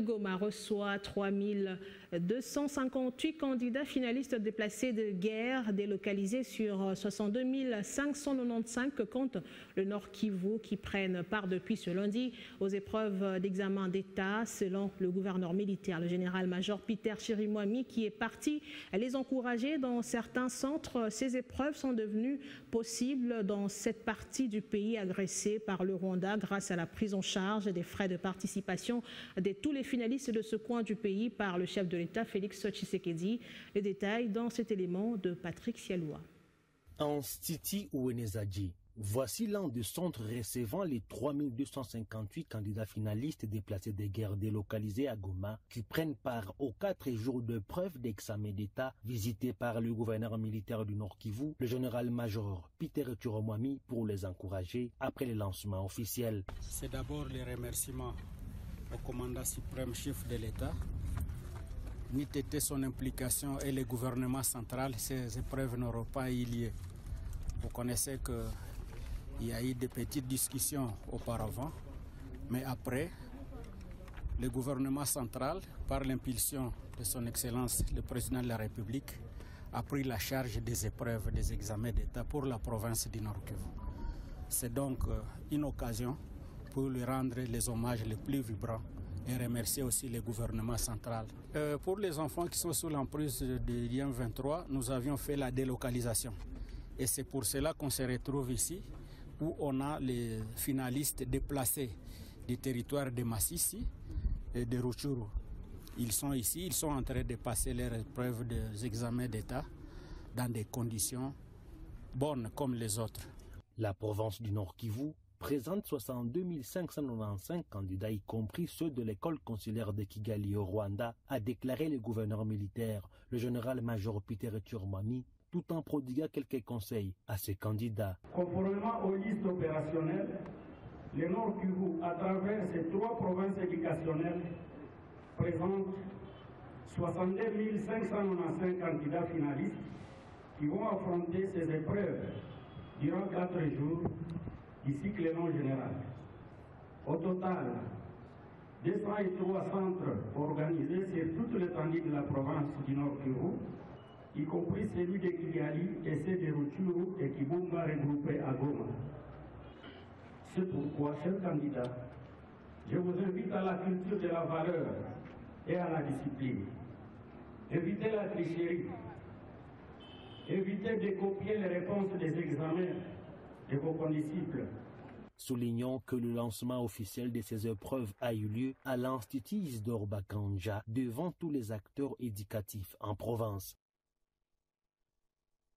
Goma reçoit 3258 candidats finalistes déplacés de guerre délocalisés sur 62 595 que compte le Nord Kivu qui prennent part depuis ce lundi aux épreuves d'examen d'État. Selon le gouverneur militaire, le général-major Peter Chirimwami, qui est parti les encourager dans certains centres, ces épreuves sont devenues possibles dans cette partie du pays agressée par le Rwanda grâce à la prise en charge des frais de participation de tous les finalistes de ce coin du pays par le chef de l'État Félix Tshisekedi. Les détails dans cet élément de Patrick Sialoua. Anstiti Ouenezadji, voici l'un des centres recevant les 3258 candidats finalistes déplacés des guerres délocalisés à Goma qui prennent part aux 4 jours de preuve d'examen d'État visités par le gouverneur militaire du Nord Kivu, le général-major Peter Chirimwami, pour les encourager après le lancement officiel. C'est d'abord les remerciements au commandant suprême chef de l'État, n'eût été son implication et le gouvernement central, ces épreuves n'auraient pas eu lieu. Vous connaissez qu'il y a eu des petites discussions auparavant, mais après, le gouvernement central, par l'impulsion de son Excellence, le président de la République, a pris la charge des épreuves, des examens d'État pour la province du Nord Kivu. C'est donc une occasion pour lui rendre les hommages les plus vibrants et remercier aussi le gouvernement central. Pour les enfants qui sont sous l'emprise de l'IM 23, nous avions fait la délocalisation. Et c'est pour cela qu'on se retrouve ici, où on a les finalistes déplacés du territoire de Massissi et de Rutshuru. Ils sont ici, ils sont en train de passer leurs épreuves des examens d'État dans des conditions bonnes comme les autres. La province du Nord Kivu présente 62 595 candidats, y compris ceux de l'école consulaire de Kigali au Rwanda, a déclaré le gouverneur militaire, le général-major Peter Chirimwami, tout en prodiguant quelques conseils à ses candidats. Conformément aux listes opérationnelles, le Nord Kivu, à travers ses 3 provinces éducationnelles, présente 62 595 candidats finalistes qui vont affronter ces épreuves durant 4 jours du cycle long général. Au total, 203 centres organisés sur toute l'étendue de la province du Nord Kivu, y compris celui de Kigali et ceux de Rutshuru et Kibumba regroupés à Goma. C'est pourquoi, chers candidats, je vous invite à la culture de la valeur et à la discipline. Évitez la tricherie. Évitez de copier les réponses des examens de vos condisciples. Soulignons que le lancement officiel de ces épreuves a eu lieu à l'Institut Isidore Bakanja devant tous les acteurs éducatifs en province.